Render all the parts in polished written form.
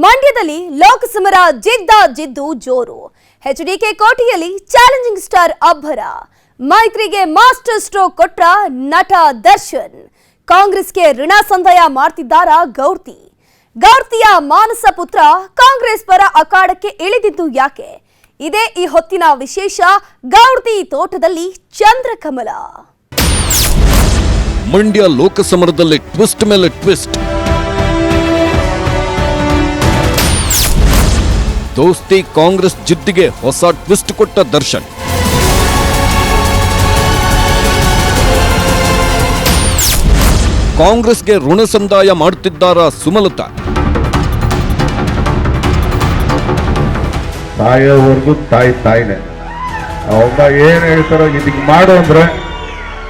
ಮಂಡ್ಯದಲ್ಲಿ ಲೋಕಸಮರ ಜಿದ್ದು ಜೋರು. ಎಚ್ಡಿಕೆ ಕೋಟೆಯಲ್ಲಿ ಚಾಲೆಂಜಿಂಗ್ ಸ್ಟಾರ್ ಅಬ್ಬರ. ಮೈತ್ರಿಗೆ ಮಾಸ್ಟರ್ ಸ್ಟ್ರೋಕ್ ಕೊಟ್ಟ ನಟ ದರ್ಶನ್. ಕಾಂಗ್ರೆಸ್ಗೆ ಋಣ ಸಂದಾಯ ಮಾಡ್ತಿದ್ದಾರಾ ಗೌರ್ತಿಯ ಮಾನಸ ಪುತ್ರ ಕಾಂಗ್ರೆಸ್ ಪರ ಅಖಾಡಕ್ಕೆ ಇಳಿದಿದ್ದು ಯಾಕೆ? ಇದೇ ಈ ಹೊತ್ತಿನ ವಿಶೇಷ. ಗೌರ್ತಿ ತೋಟದಲ್ಲಿ ಚಂದ್ರಕಮಲ. ಮಂಡ್ಯ ಲೋಕಸಮರದಲ್ಲಿ ಟ್ವಿಸ್ಟ್ ಮೇಲೆ ಟ್ವಿಸ್ಟ್. ದೋಸ್ತಿ ಕಾಂಗ್ರೆಸ್ ಜಿದ್ದಿಗೆ ಹೊಸ ಟ್ವಿಸ್ಟ್ ಕೊಟ್ಟ ದರ್ಶನ್. ಕಾಂಗ್ರೆಸ್ಗೆ ಋಣ ಸಂದಾಯ ಮಾಡುತ್ತಿದ್ದಾರಾ ಸುಮಲತಾ? ತಾಯಿಯವರೆಗೂ ತಾಯಿನೇ ಅವಾಗ ಏನ್ ಹೇಳ್ತಾರೋ ಇದಕ್ಕೆ ಮಾಡು ಅಂದ್ರೆ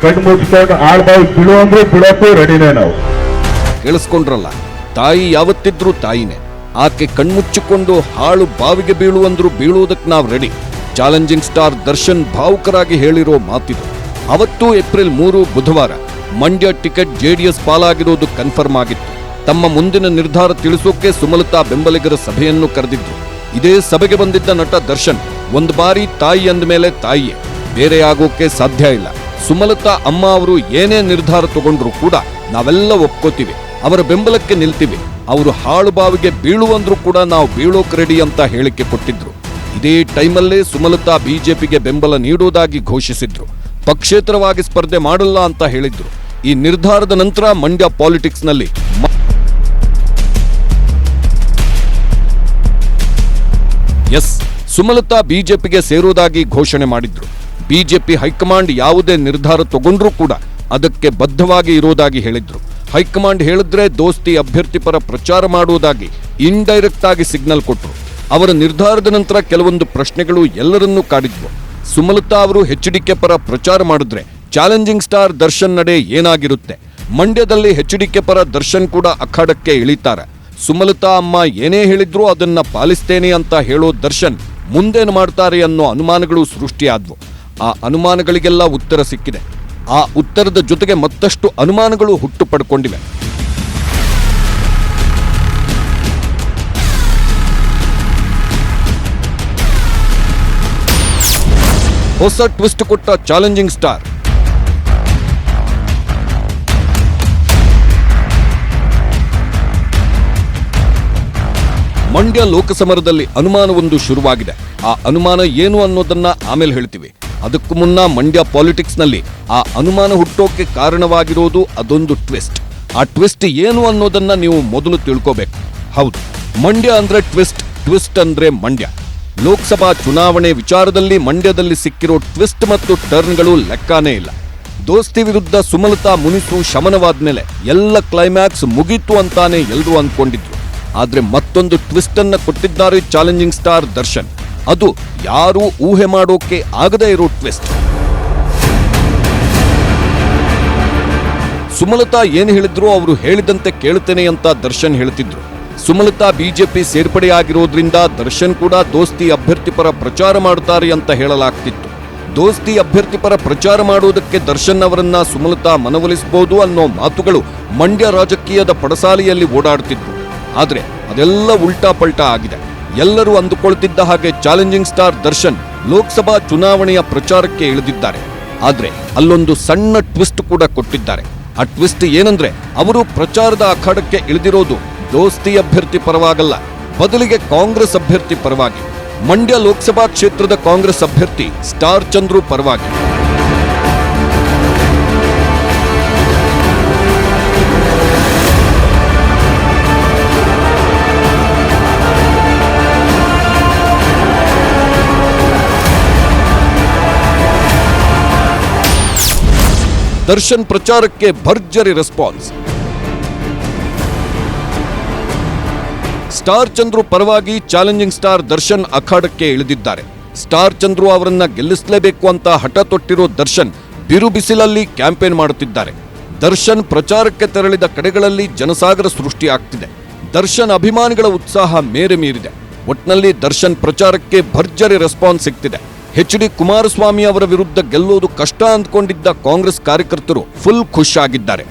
ಕಣ್ಣು ಮುಚ್ಕೊಂಡು ಆಳ್ಬಾವಿ ಬಿಡು ಅಂದ್ರೆ ಬಿಡೋಕ್ಕೂ ರೆಡಿನೇ ನಾವು. ಕೇಳಿಸ್ಕೊಂಡ್ರಲ್ಲ, ತಾಯಿ ಯಾವತ್ತಿದ್ರೂ ತಾಯಿನೇ. ಆಕೆ ಕಣ್ಮುಚ್ಚಿಕೊಂಡು ಹಾಳು ಬಾವಿಗೆ ಬೀಳುವಂದ್ರು ಬೀಳುವುದಕ್ಕೆ ನಾವು ರೆಡಿ. ಚಾಲೆಂಜಿಂಗ್ ಸ್ಟಾರ್ ದರ್ಶನ್ ಭಾವುಕರಾಗಿ ಹೇಳಿರೋ ಮಾತಿದು. ಅವತ್ತು ಏಪ್ರಿಲ್ 3 ಬುಧವಾರ ಮಂಡ್ಯ ಟಿಕೆಟ್ ಜೆಡಿಎಸ್ ಪಾಲಾಗಿರೋದು ಕನ್ಫರ್ಮ್ ಆಗಿತ್ತು. ತಮ್ಮ ಮುಂದಿನ ನಿರ್ಧಾರ ತಿಳಿಸೋಕೆ ಸುಮಲತಾ ಬೆಂಬಲಿಗರ ಸಭೆಯನ್ನು ಕರೆದಿದ್ರು. ಇದೇ ಸಭೆಗೆ ಬಂದಿದ್ದ ನಟ ದರ್ಶನ್ ಒಂದು ಬಾರಿ ತಾಯಿ ಅಂದ ಮೇಲೆ ತಾಯಿಯೇ, ಬೇರೆ ಆಗೋಕೆ ಸಾಧ್ಯ ಇಲ್ಲ. ಸುಮಲತಾ ಅಮ್ಮ ಅವರು ಏನೇ ನಿರ್ಧಾರ ತಗೊಂಡ್ರು ಕೂಡ ನಾವೆಲ್ಲ ಒಪ್ಕೋತೀವಿ, ಅವರ ಬೆಂಬಲಕ್ಕೆ ನಿಲ್ತೀವಿ. ಅವರು ಹಾಳು ಬಾವಿಗೆ ಬೀಳುವಂದ್ರೂ ಕೂಡ ನಾವು ಬೀಳೋಕ್ ರೆಡಿ ಅಂತ ಹೇಳಿಕೆ ಕೊಟ್ಟಿದ್ರು. ಇದೇ ಟೈಮಲ್ಲೇ ಸುಮಲತಾ ಬಿಜೆಪಿಗೆ ಬೆಂಬಲ ನೀಡುವುದಾಗಿ ಘೋಷಿಸಿದ್ರು. ಪಕ್ಷೇತರವಾಗಿ ಸ್ಪರ್ಧೆ ಮಾಡಲ್ಲ ಅಂತ ಹೇಳಿದ್ರು. ಈ ನಿರ್ಧಾರದ ನಂತರ ಮಂಡ್ಯ ಪಾಲಿಟಿಕ್ಸ್ನಲ್ಲಿ ಸುಮಲತಾ ಬಿಜೆಪಿಗೆ ಸೇರೋದಾಗಿ ಘೋಷಣೆ ಮಾಡಿದ್ರು. ಬಿಜೆಪಿ ಹೈಕಮಾಂಡ್ ಯಾವುದೇ ನಿರ್ಧಾರ ತಗೊಂಡ್ರೂ ಕೂಡ ಅದಕ್ಕೆ ಬದ್ಧವಾಗಿ ಇರೋದಾಗಿ ಹೇಳಿದ್ರು. ಹೈಕಮಾಂಡ್ ಹೇಳಿದ್ರೆ ದೋಸ್ತಿ ಅಭ್ಯರ್ಥಿ ಪರ ಪ್ರಚಾರ ಮಾಡುವುದಾಗಿ ಇಂಡೈರೆಕ್ಟ್ ಆಗಿ ಸಿಗ್ನಲ್ ಕೊಟ್ಟರು. ಅವರ ನಿರ್ಧಾರದ ನಂತರ ಕೆಲವೊಂದು ಪ್ರಶ್ನೆಗಳು ಎಲ್ಲರನ್ನೂ ಕಾಡಿದ್ವು. ಸುಮಲತಾ ಅವರು ಎಚ್ಡಿಕೆ ಪರ ಪ್ರಚಾರ ಮಾಡಿದ್ರೆ ಚಾಲೆಂಜಿಂಗ್ ಸ್ಟಾರ್ ದರ್ಶನ್ ನಡೆ ಏನಾಗಿರುತ್ತೆ? ಮಂಡ್ಯದಲ್ಲಿ ಎಚ್ಡಿಕೆ ಪರ ದರ್ಶನ್ ಕೂಡ ಅಖಾಡಕ್ಕೆ ಇಳಿತಾರೆ. ಸುಮಲತಾ ಅಮ್ಮ ಏನೇ ಹೇಳಿದ್ರು ಅದನ್ನ ಪಾಲಿಸ್ತೇನೆ ಅಂತ ಹೇಳೋ ದರ್ಶನ್ ಮುಂದೇನು ಮಾಡ್ತಾರೆ ಅನ್ನೋ ಅನುಮಾನಗಳು ಸೃಷ್ಟಿಯಾದ್ವು. ಆ ಅನುಮಾನಗಳಿಗೆಲ್ಲ ಉತ್ತರ ಸಿಕ್ಕಿದೆ. ಆ ಉತ್ತರದ ಜೊತೆಗೆ ಮತ್ತಷ್ಟು ಅನುಮಾನಗಳು ಹುಟ್ಟು ಪಡ್ಕೊಂಡಿವೆ. ಹೊಸ ಟ್ವಿಸ್ಟ್ ಕೊಟ್ಟ ಚಾಲೆಂಜಿಂಗ್ ಸ್ಟಾರ್. ಮಂಡ್ಯ ಲೋಕಸಮರದಲ್ಲಿ ಅನುಮಾನವೊಂದು ಶುರುವಾಗಿದೆ. ಆ ಅನುಮಾನ ಏನು ಅನ್ನೋದನ್ನ ಆಮೇಲೆ ಹೇಳ್ತೀವಿ. ಅದಕ್ಕೂ ಮುನ್ನ ಮಂಡ್ಯ ಪಾಲಿಟಿಕ್ಸ್ನಲ್ಲಿ ಆ ಅನುಮಾನ ಹುಟ್ಟೋಕೆ ಕಾರಣವಾಗಿರೋದು ಅದೊಂದು ಟ್ವಿಸ್ಟ್. ಆ ಟ್ವಿಸ್ಟ್ ಏನು ಅನ್ನೋದನ್ನ ನೀವು ಮೊದಲು ತಿಳ್ಕೋಬೇಕು. ಹೌದು, ಮಂಡ್ಯ ಅಂದ್ರೆ ಟ್ವಿಸ್ಟ್ ಅಂದ್ರೆ ಮಂಡ್ಯ. ಲೋಕಸಭಾ ಚುನಾವಣೆ ವಿಚಾರದಲ್ಲಿ ಮಂಡ್ಯದಲ್ಲಿ ಸಿಕ್ಕಿರೋ ಟ್ವಿಸ್ಟ್ ಮತ್ತು ಟರ್ನ್ಗಳು ಲೆಕ್ಕಾನೇ ಇಲ್ಲ. ದೋಸ್ತಿ ವಿರುದ್ಧ ಸುಮಲತಾ ಮುನಿಸು ಶಮನವಾದ್ಮೇಲೆ ಎಲ್ಲ ಕ್ಲೈಮ್ಯಾಕ್ಸ್ ಮುಗೀತು ಅಂತಾನೆ ಎಲ್ಲರೂ ಅಂದ್ಕೊಂಡಿದ್ರು. ಆದ್ರೆ ಮತ್ತೊಂದು ಟ್ವಿಸ್ಟ್ ಅನ್ನ ಕೊಟ್ಟಿದ್ದಾರೆ ಚಾಲೆಂಜಿಂಗ್ ಸ್ಟಾರ್ ದರ್ಶನ್. ಅದು ಯಾರೂ ಊಹೆ ಮಾಡೋಕೆ ಆಗದೇ ಇರೋ ಟ್ವಿಸ್ಟ್. ಸುಮಲತಾ ಏನು ಹೇಳಿದ್ರು ಅವರು ಹೇಳಿದಂತೆ ಕೇಳ್ತೇನೆ ಅಂತ ದರ್ಶನ್ ಹೇಳ್ತಿದ್ರು. ಸುಮಲತಾ ಬಿಜೆಪಿ ಸೇರ್ಪಡೆಯಾಗಿರೋದ್ರಿಂದ ದರ್ಶನ್ ಕೂಡ ದೋಸ್ತಿ ಅಭ್ಯರ್ಥಿ ಪರ ಪ್ರಚಾರ ಮಾಡುತ್ತಾರೆ ಅಂತ ಹೇಳಲಾಗ್ತಿತ್ತು. ದೋಸ್ತಿ ಅಭ್ಯರ್ಥಿ ಪರ ಪ್ರಚಾರ ಮಾಡುವುದಕ್ಕೆ ದರ್ಶನ್ ಅವರನ್ನ ಸುಮಲತಾ ಮನವೊಲಿಸಬಹುದು ಅನ್ನೋ ಮಾತುಗಳು ಮಂಡ್ಯ ರಾಜಕೀಯದ ಪಡಸಾಲೆಯಲ್ಲಿ ಓಡಾಡ್ತಿದ್ವು. ಆದ್ರೆ ಅದೆಲ್ಲ ಉಲ್ಟಾ ಪಲ್ಟಾ ಆಗಿದೆ. ಎಲ್ಲರೂ ಅಂದುಕೊಳ್ತಿದ್ದ ಹಾಗೆ ಚಾಲೆಂಜಿಂಗ್ ಸ್ಟಾರ್ ದರ್ಶನ್ ಲೋಕಸಭಾ ಚುನಾವಣೆಯ ಪ್ರಚಾರಕ್ಕೆ ಇಳಿದಿದ್ದಾರೆ. ಆದ್ರೆ ಅಲ್ಲೊಂದು ಸಣ್ಣ ಟ್ವಿಸ್ಟ್ ಕೂಡ ಕೊಟ್ಟಿದ್ದಾರೆ. ಆ ಟ್ವಿಸ್ಟ್ ಏನಂದ್ರೆ, ಅವರು ಪ್ರಚಾರದ ಅಖಾಡಕ್ಕೆ ಇಳಿದಿರೋದು ದೋಸ್ತಿ ಅಭ್ಯರ್ಥಿ ಪರವಾಗಲ್ಲ, ಬದಲಿಗೆ ಕಾಂಗ್ರೆಸ್ ಅಭ್ಯರ್ಥಿ ಪರವಾಗಿ. ಮಂಡ್ಯ ಲೋಕಸಭಾ ಕ್ಷೇತ್ರದ ಕಾಂಗ್ರೆಸ್ ಅಭ್ಯರ್ಥಿ ಸ್ಟಾರ್ ಚಂದ್ರು ಪರವಾಗಿ. ದರ್ಶನ್ ಪ್ರಚಾರಕ್ಕೆ ಭರ್ಜರಿ ರೆಸ್ಪಾನ್ಸ್. ಸ್ಟಾರ್ ಚಂದ್ರು ಪರವಾಗಿ ಚಾಲೆಂಜಿಂಗ್ ಸ್ಟಾರ್ ದರ್ಶನ್ ಅಖಾಡಕ್ಕೆ ಇಳಿದಿದ್ದಾರೆ. ಸ್ಟಾರ್ ಚಂದ್ರು ಅವರನ್ನ ಗೆಲ್ಲಿಸಲೇಬೇಕು ಅಂತ ಹಠ ತೊಟ್ಟಿರೋ ದರ್ಶನ್ ಬಿರು ಬಿಸಿಲಲ್ಲಿ ಕ್ಯಾಂಪೇನ್ ಮಾಡುತ್ತಿದ್ದಾರೆ. ದರ್ಶನ್ ಪ್ರಚಾರಕ್ಕೆ ತೆರಳಿದ ಕಡೆಗಳಲ್ಲಿ ಜನಸಾಗರ ಸೃಷ್ಟಿಯಾಗ್ತಿದೆ. ದರ್ಶನ್ ಅಭಿಮಾನಿಗಳ ಉತ್ಸಾಹ ಮೇರೆ ಮೀರಿದೆ. ಒಟ್ನಲ್ಲಿ ದರ್ಶನ್ ಪ್ರಚಾರಕ್ಕೆ ಭರ್ಜರಿ ರೆಸ್ಪಾನ್ಸ್ ಸಿಗ್ತಿದೆ. ಎಚ್.ಡಿ. ಕುಮಾರಸ್ವಾಮಿ ಅವರ ವಿರುದ್ಧ ಗೆಲ್ಲೋದು ಕಷ್ಟ ಅಂದ್ಕೊಂಡಿದ್ದ ಕಾಂಗ್ರೆಸ್ ಕಾರ್ಯಕರ್ತರು ಫುಲ್ ಖುಷ್ ಆಗಿದ್ದಾರೆ.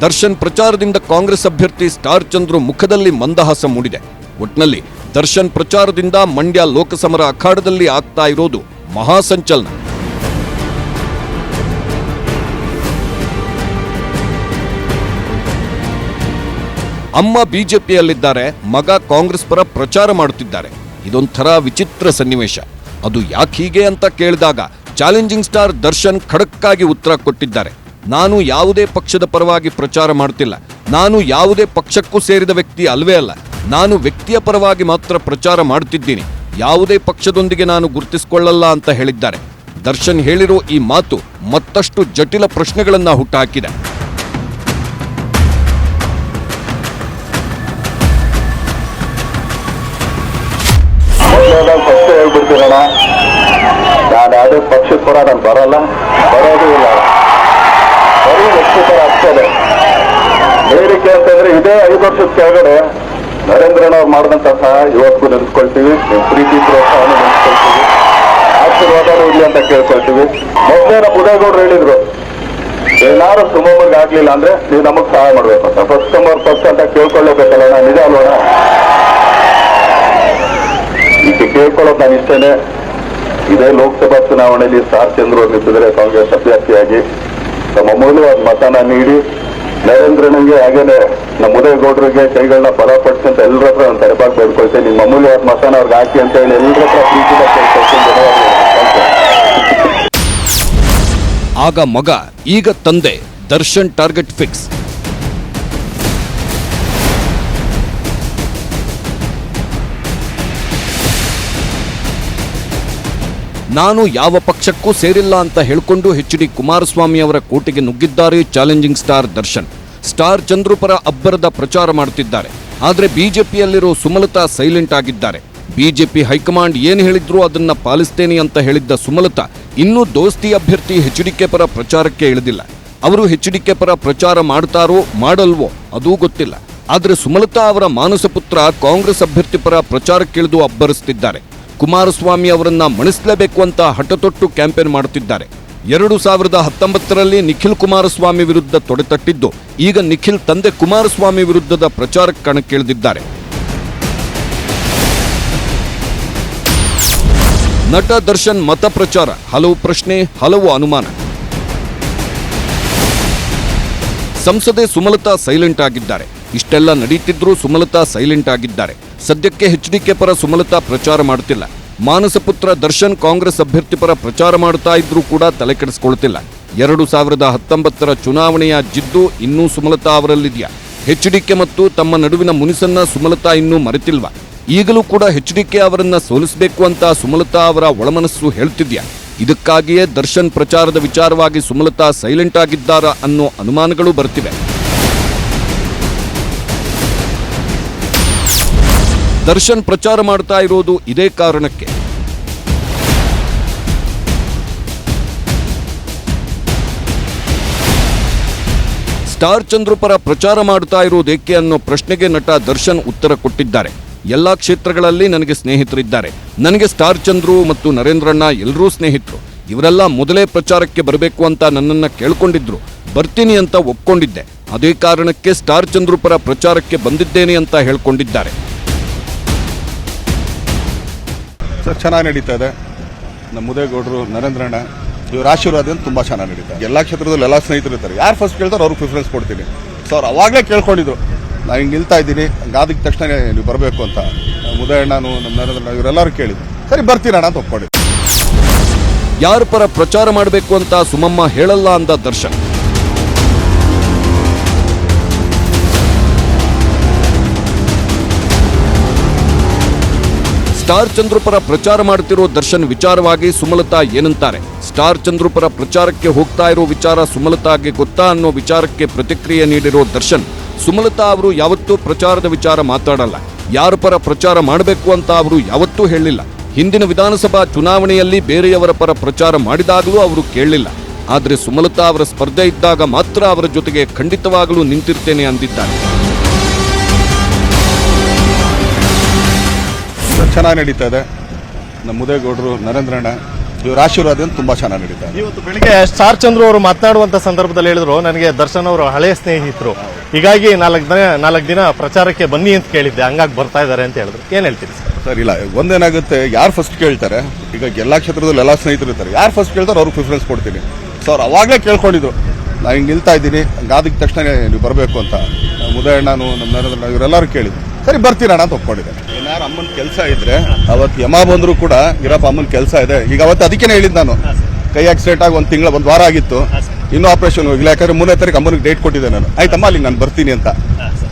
ದರ್ಶನ್ ಪ್ರಚಾರದಿಂದ ಕಾಂಗ್ರೆಸ್ ಅಭ್ಯರ್ಥಿ ಸ್ಟಾರ್ ಚಂದ್ರು ಮುಖದಲ್ಲಿ ಮಂದಹಾಸ ಮೂಡಿದೆ. ಒಟ್ನಲ್ಲಿ ದರ್ಶನ್ ಪ್ರಚಾರದಿಂದ ಮಂಡ್ಯ ಲೋಕಸಮರ ಅಖಾಡದಲ್ಲಿ ಆಗ್ತಾ ಇರೋದು ಮಹಾಸಂಚಲನ. ಅಮ್ಮ ಬಿಜೆಪಿಯಲ್ಲಿದ್ದಾರೆ, ಮಗ ಕಾಂಗ್ರೆಸ್ ಪರ ಪ್ರಚಾರ ಮಾಡುತ್ತಿದ್ದಾರೆ. ಇದೊಂಥರ ವಿಚಿತ್ರ ಸನ್ನಿವೇಶ. ಅದು ಯಾಕೆ ಹೀಗೆ ಅಂತ ಕೇಳಿದಾಗ ಚಾಲೆಂಜಿಂಗ್ ಸ್ಟಾರ್ ದರ್ಶನ್ ಖಡಕ್ಕಾಗಿ ಉತ್ತರ ಕೊಟ್ಟಿದ್ದಾರೆ. ನಾನು ಯಾವುದೇ ಪಕ್ಷದ ಪರವಾಗಿ ಪ್ರಚಾರ ಮಾಡ್ತಿಲ್ಲ, ನಾನು ಯಾವುದೇ ಪಕ್ಷಕ್ಕೂ ಸೇರಿದ ವ್ಯಕ್ತಿ ಅಲ್ವೇ ಅಲ್ಲ, ನಾನು ವ್ಯಕ್ತಿಯ ಪರವಾಗಿ ಮಾತ್ರ ಪ್ರಚಾರ ಮಾಡ್ತಿದ್ದೀನಿ, ಯಾವುದೇ ಪಕ್ಷದೊಂದಿಗೆ ನಾನು ಗುರುತಿಸಿಕೊಳ್ಳಲ್ಲ ಅಂತ ಹೇಳಿದ್ದಾರೆ. ದರ್ಶನ್ ಹೇಳಿರೋ ಈ ಮಾತು ಮತ್ತಷ್ಟು ಜಟಿಲ ಪ್ರಶ್ನೆಗಳನ್ನ ಹುಟ್ಟುಹಾಕಿದೆ. ಫಸ್ಟ್ ಹೇಳ್ಬಿಡ್ತೀರಣ, ನಾನು ಯಾವುದೇ ಪಕ್ಷದ ಪರ ನಾನು ಬರೋದು ಇಲ್ಲ, ಬರೀ ವ್ಯಕ್ತಿ ಪರ ಆಗ್ತದೆ. ಬೇಡಿಕೆ ಅಂತಂದ್ರೆ ಇದೇ 5 ವರ್ಷದ ಕೆಳಗಡೆ ನರೇಂದ್ರನವ್ರು ಮಾಡಿದಂತಹ ಇವತ್ತಿಗೂ ನೆನೆಸ್ಕೊಳ್ತೀವಿ, ನೀವು ಪ್ರೀತಿ ಪ್ರೋತ್ಸಾಹವನ್ನು ನೆನೆಸ್ಕೊಳ್ತೀವಿ, ಆಶೀರ್ವಾದನೂ ಇಲ್ಲಿ ಅಂತ ಕೇಳ್ಕೊಳ್ತೀವಿ. ಮೊದಲೇ ನಮ್ಮ ಉದಯಗೌಡರು ಹೇಳಿದ್ರು, ಏನಾದ್ರು ಸುಮಮ್ಮಗೆ ಆಗ್ಲಿಲ್ಲ ಅಂದ್ರೆ ನೀವು ನಮಗ್ ಸಹಾಯ ಮಾಡ್ಬೇಕು ಅಂತ. ಫಸ್ಟ್ ಕಮರ್ ಫಸ್ಟ್ ಅಂತ ಕೇಳ್ಕೊಳ್ಳೇಬೇಕಲ್ಲ, ನಾನು ನಿಜ ಅಲ್ವಣ? ಈಗ ಕೇಳ್ಕೊಳ್ಳೋದು ನಾನು ಇಷ್ಟೇನೆ. ಇದೇ ಲೋಕಸಭಾ ಚುನಾವಣೆಯಲ್ಲಿ ಸ್ಟಾರ್ ಚಂದ್ರು ನಿಂತಿದ್ರೆ ಕಾಂಗ್ರೆಸ್ ಅಭ್ಯರ್ಥಿಯಾಗಿ ತಮ್ಮ ಅಮೂಲ್ಯವಾದ ಮತನ ನೀಡಿ ನರೇಂದ್ರನಿಗೆ ಹಾಗೇನೆ ನಮ್ಮ ಉದಯಗೌಡರಿಗೆ ಕೈಗಳನ್ನ ಬಲಪಡಿಸಿ ಅಂತ ಎಲ್ಲರ ಹತ್ರ ನಾನು ತಲೆಬಾಗಿ ಬೇಡ್ಕೊಳ್ತೇನೆ. ನಿಮ್ಮ ಅಮೂಲ್ಯವಾದ ಮತನ ಅವ್ರಿಗೆ ಹಾಕಿ ಅಂತ ಹೇಳಿ ಎಲ್ಲರ ಹತ್ರ ಪ್ರೀತಿಯಿಂದ ಕೇಳ್ಕೊಳ್ತೀನಿ. ಆಗ ಮಗ, ಈಗ ತಂದೆ, ದರ್ಶನ್ ಟಾರ್ಗೆಟ್ ಫಿಕ್ಸ್. ನಾನು ಯಾವ ಪಕ್ಷಕ್ಕೂ ಸೇರಿಲ್ಲ ಅಂತ ಹೇಳಿಕೊಂಡು ಎಚ್.ಡಿ. ಕುಮಾರಸ್ವಾಮಿ ಅವರ ಕೋಟೆಗೆ ನುಗ್ಗಿದ್ದಾರೆ challenging star Darshan. Star Chandru ಪರ ಅಬ್ಬರದ ಪ್ರಚಾರ ಮಾಡುತ್ತಿದ್ದಾರೆ. ಆದರೆ ಬಿಜೆಪಿಯಲ್ಲಿರೋ ಸುಮಲತಾ ಸೈಲೆಂಟ್ ಆಗಿದ್ದಾರೆ. ಬಿಜೆಪಿ ಹೈಕಮಾಂಡ್ ಏನು ಹೇಳಿದ್ರು ಅದನ್ನ ಪಾಲಿಸ್ತೇನೆ ಅಂತ ಹೇಳಿದ್ದ ಸುಮಲತಾ ಇನ್ನೂ ದೋಸ್ತಿ ಅಭ್ಯರ್ಥಿ ಎಚ್.ಡಿ.ಕೆ ಪರ ಪ್ರಚಾರಕ್ಕೆ ಇಳಿದಿಲ್ಲ. ಅವರು ಎಚ್.ಡಿ.ಕೆ ಪರ ಪ್ರಚಾರ ಮಾಡ್ತಾರೋ ಮಾಡಲ್ವೋ ಅದೂ ಗೊತ್ತಿಲ್ಲ. ಆದರೆ ಸುಮಲತಾ ಅವರ ಮಾನಸ ಪುತ್ರ ಕಾಂಗ್ರೆಸ್ ಅಭ್ಯರ್ಥಿ ಪರ ಪ್ರಚಾರಕ್ಕಿಳಿದು ಅಬ್ಬರಿಸುತ್ತಿದ್ದಾರೆ. ಕುಮಾರಸ್ವಾಮಿ ಅವರನ್ನ ಮಣಿಸಲೇಬೇಕು ಅಂತ ಹಠತೊಟ್ಟು ಕ್ಯಾಂಪೇನ್ ಮಾಡುತ್ತಿದ್ದಾರೆ. 2019ರಲ್ಲಿ ನಿಖಿಲ್ ಕುಮಾರಸ್ವಾಮಿ ವಿರುದ್ಧ ತೊಡೆತಟ್ಟಿದ್ದು, ಈಗ ನಿಖಿಲ್ ತಂದೆ ಕುಮಾರಸ್ವಾಮಿ ವಿರುದ್ಧದ ಪ್ರಚಾರಕ್ಕೆ ಕಣಕ್ಕಿಳಿದಿದ್ದಾರೆ. ನಟ ದರ್ಶನ್ ಮತ ಪ್ರಚಾರ, ಹಲವು ಪ್ರಶ್ನೆ, ಹಲವು ಅನುಮಾನ. ಸಂಸದೆ ಸುಮಲತಾ ಸೈಲೆಂಟ್ ಆಗಿದ್ದಾರೆ. ಇಷ್ಟೆಲ್ಲ ನಡೀತಿದ್ರೂ ಸುಮಲತಾ ಸೈಲೆಂಟ್ ಆಗಿದ್ದಾರೆ. ಸದ್ಯಕ್ಕೆ ಎಚ್.ಡಿ.ಕೆ ಪರ ಸುಮಲತಾ ಪ್ರಚಾರ ಮಾಡುತ್ತಿಲ್ಲ. ಮಾನಸ ಪುತ್ರ ದರ್ಶನ್ ಕಾಂಗ್ರೆಸ್ ಅಭ್ಯರ್ಥಿ ಪರ ಪ್ರಚಾರ ಮಾಡುತ್ತಾ ಇದ್ರೂ ಕೂಡ ತಲೆ ಕೆಡಿಸಿಕೊಳ್ತಿಲ್ಲ. 2019ರ ಚುನಾವಣೆಯ ಜಿದ್ದು ಇನ್ನೂ ಸುಮಲತಾ ಅವರಲ್ಲಿದೆಯಾ? ಎಚ್.ಡಿ.ಕೆ ಮತ್ತು ತಮ್ಮ ನಡುವಿನ ಮುನಿಸನ್ನ ಸುಮಲತಾ ಇನ್ನೂ ಮರೆತಿಲ್ವಾ? ಈಗಲೂ ಕೂಡ ಎಚ್.ಡಿ.ಕೆ ಅವರನ್ನ ಸೋಲಿಸಬೇಕು ಅಂತ ಸುಮಲತಾ ಅವರ ಒಳಮನಸ್ಸು ಹೇಳ್ತಿದ್ಯಾ? ಇದಕ್ಕಾಗಿಯೇ ದರ್ಶನ್ ಪ್ರಚಾರದ ವಿಚಾರವಾಗಿ ಸುಮಲತಾ ಸೈಲೆಂಟ್ ಆಗಿದ್ದಾರಾ ಅನ್ನೋ ಅನುಮಾನಗಳು ಬರ್ತಿವೆ. ದರ್ಶನ್ ಪ್ರಚಾರ ಮಾಡ್ತಾ ಇರೋದು ಇದೇ ಕಾರಣಕ್ಕೆ. ಸ್ಟಾರ್ ಚಂದ್ರು ಪರ ಪ್ರಚಾರ ಮಾಡ್ತಾ ಇರೋದೇಕೆ ಅನ್ನೋ ಪ್ರಶ್ನೆಗೆ ನಟ ದರ್ಶನ್ ಉತ್ತರ ಕೊಟ್ಟಿದ್ದಾರೆ. ಎಲ್ಲಾ ಕ್ಷೇತ್ರಗಳಲ್ಲಿ ನನಗೆ ಸ್ನೇಹಿತರಿದ್ದಾರೆ. ನನಗೆ ಸ್ಟಾರ್ ಚಂದ್ರು ಮತ್ತು ನರೇಂದ್ರಣ್ಣ ಎಲ್ಲರೂ ಸ್ನೇಹಿತರು. ಇವರೆಲ್ಲ ಮೊದಲೇ ಪ್ರಚಾರಕ್ಕೆ ಬರಬೇಕು ಅಂತ ನನ್ನನ್ನ ಕೇಳ್ಕೊಂಡಿದ್ರು. ಬರ್ತೀನಿ ಅಂತ ಒಪ್ಕೊಂಡಿದ್ದೆ. ಅದೇ ಕಾರಣಕ್ಕೆ ಸ್ಟಾರ್ ಚಂದ್ರು ಪರ ಪ್ರಚಾರಕ್ಕೆ ಬಂದಿದ್ದೇನೆ ಅಂತ ಹೇಳ್ಕೊಂಡಿದ್ದಾರೆ. ಸರ್, ಚೆನ್ನಾಗಿ ನಡೀತಾ ಇದೆ. ನಮ್ಮ ಉದಯಗೌಡರು, ನರೇಂದ್ರಣ್ಣ ಇವರ ಆಶೀರ್ವಾದದಿಂದ ತುಂಬ ಚೆನ್ನಾಗಿ ನಡೀತಾ ಇದೆ. ಎಲ್ಲ ಕ್ಷೇತ್ರದಲ್ಲಿ ಎಲ್ಲ ಸ್ನೇಹಿತರು ಇರ್ತಾರೆ. ಯಾರು ಫಸ್ಟ್ ಕೇಳ್ತಾರೋ ಅವ್ರಿಗೆ ಪ್ರಿಫರೆನ್ಸ್ ಕೊಡ್ತೀನಿ. ಸೊ ಅವ್ರು ಅವಾಗಲೇ ಕೇಳ್ಕೊಂಡಿದ್ರು, ನಾನು ಹಿಂಗೆ ನಿಲ್ತಾ ಇದ್ದೀನಿ, ಹಂಗಾದಿದ ತಕ್ಷಣ ನೀವು ಬರಬೇಕು ಅಂತ. ಉದಯಣ್ಣನು, ನಮ್ಮ ನರೇಂದ್ರಣ್ಣ ಇವರೆಲ್ಲರೂ ಕೇಳಿದ್ರು. ಸರಿ ಬರ್ತೀನಣ್ಣ ಅಂತ ಒಪ್ಕೊಂಡಿದ್ರು. ಯಾರ ಪರ ಪ್ರಚಾರ ಮಾಡಬೇಕು ಅಂತ ಸುಮಮ್ಮ ಹೇಳಲ್ಲ ಅಂದ ದರ್ಶನ್. ಸ್ಟಾರ್ ಚಂದ್ರು ಪರ ಪ್ರಚಾರ ಮಾಡ್ತಿರೋ ದರ್ಶನ್ ವಿಚಾರವಾಗಿ ಸುಮಲತಾ ಏನಂತಾರೆ? ಸ್ಟಾರ್ ಚಂದ್ರು ಪರ ಪ್ರಚಾರಕ್ಕೆ ಹೋಗ್ತಾ ಇರೋ ವಿಚಾರ ಸುಮಲತಾಗೆ ಗೊತ್ತಾ ಅನ್ನೋ ವಿಚಾರಕ್ಕೆ ಪ್ರತಿಕ್ರಿಯೆ ನೀಡಿರೋ ದರ್ಶನ್, ಸುಮಲತಾ ಅವರು ಯಾವತ್ತೂ ಪ್ರಚಾರದ ವಿಚಾರ ಮಾತಾಡಲ್ಲ. ಯಾರ ಪರ ಪ್ರಚಾರ ಮಾಡಬೇಕು ಅಂತ ಅವರು ಯಾವತ್ತೂ ಹೇಳಿಲ್ಲ. ಹಿಂದಿನ ವಿಧಾನಸಭಾ ಚುನಾವಣೆಯಲ್ಲಿ ಬೇರೆಯವರ ಪರ ಪ್ರಚಾರ ಮಾಡಿದಾಗಲೂ ಅವರು ಕೇಳಲಿಲ್ಲ. ಆದರೆ ಸುಮಲತಾ ಅವರ ಸ್ಪರ್ಧೆ ಇದ್ದಾಗ ಮಾತ್ರ ಅವರ ಜೊತೆಗೆ ಖಂಡಿತವಾಗಲೂ ನಿಂತಿರ್ತೇನೆ ಅಂದಿದ್ದಾರೆ. ಚೆನ್ನಾಗಿ ನಡೀತಾ ಇದೆ. ನಮ್ಮ ಉದಯಗೌಡರು, ನರೇಂದ್ರಣ್ಣ ಇವರ ಆಶೀರ್ವಾದದಿಂದ ತುಂಬ ಚೆನ್ನಾಗಿ ನಡೀತಾ ಇದೆ. ಇವತ್ತು ಬೆಳಿಗ್ಗೆ ಸ್ಟಾರ್ ಚಂದ್ರು ಅವರು ಮಾತನಾಡುವಂತ ಸಂದರ್ಭದಲ್ಲಿ ಹೇಳಿದ್ರು, ನನಗೆ ದರ್ಶನ್ ಅವರು ಹಳೆಯ ಸ್ನೇಹಿತರು, ಹೀಗಾಗಿ ನಾಲ್ಕು ದಿನ ಪ್ರಚಾರಕ್ಕೆ ಬನ್ನಿ ಅಂತ ಕೇಳಿದ್ದೆ, ಹಂಗಾಗಿ ಬರ್ತಾ ಇದ್ದಾರೆ ಅಂತ ಹೇಳಿದ್ರು. ಏನ್ ಹೇಳ್ತೀರಿ ಸರ್? ಸರ್ ಇಲ್ಲ, ಒಂದೇನಾಗುತ್ತೆ, ಯಾರು ಫಸ್ಟ್ ಕೇಳ್ತಾರೆ, ಈಗ ಎಲ್ಲ ಕ್ಷೇತ್ರದಲ್ಲಿ ಎಲ್ಲ ಸ್ನೇಹಿತರು ಇರ್ತಾರೆ, ಯಾರು ಫಸ್ಟ್ ಕೇಳ್ತಾರೆ ಅವ್ರಿಗೆ ಪ್ರಿಫರೆನ್ಸ್ ಕೊಡ್ತೀನಿ. ಸೊ ಅವ್ರು ಅವಾಗಲೇ ಕೇಳ್ಕೊಂಡಿದ್ರು, ನಾನು ಹಿಂಗೆ ನಿಲ್ತಾ ಇದ್ದೀನಿ, ಹಂಗಾದ ತಕ್ಷಣ ನೀವು ಬರಬೇಕು ಅಂತ. ಉದಯಣ್ಣ, ನಾನು ನಮ್ಮ ನರೇಂದ್ರ, ಇವರೆಲ್ಲರೂ ಕೇಳಿದ್ರು, ಸರಿ ಬರ್ತೀರಣ್ಣ ಅಂತ ಒಪ್ಕೊಂಡಿದ್ದೆ. ಏನಾರು ಅಮ್ಮನ ಕೆಲಸ ಇದ್ರೆ ಅವತ್ತು ಯಮ ಬಂದ್ರು ಕೂಡ ಇರಪ್ಪ ಅಮ್ಮನ ಕೆಲಸ ಇದೆ. ಈಗ ಅವತ್ತು ಅದಕ್ಕೇನೆ ಹೇಳಿದ್ದು ನಾನು, ಕೈ ಆಕ್ಸಿಡೆಂಟ್ ಆಗಿ ಒಂದು ವಾರ ಆಗಿತ್ತು, ಇನ್ನೂ ಆಪರೇಷನ್ ಹೋಗಿಲ್ಲ. ಯಾಕಂದ್ರೆ 3ನೇ ತಾರೀಕು ಅಮ್ಮನಿಗೆ ಡೇಟ್ ಕೊಟ್ಟಿದ್ದೆ ನಾನು. ಆಯ್ತಮ್ಮ ಅಲ್ಲಿಗೆ ನಾನು ಬರ್ತೀನಿ ಅಂತ.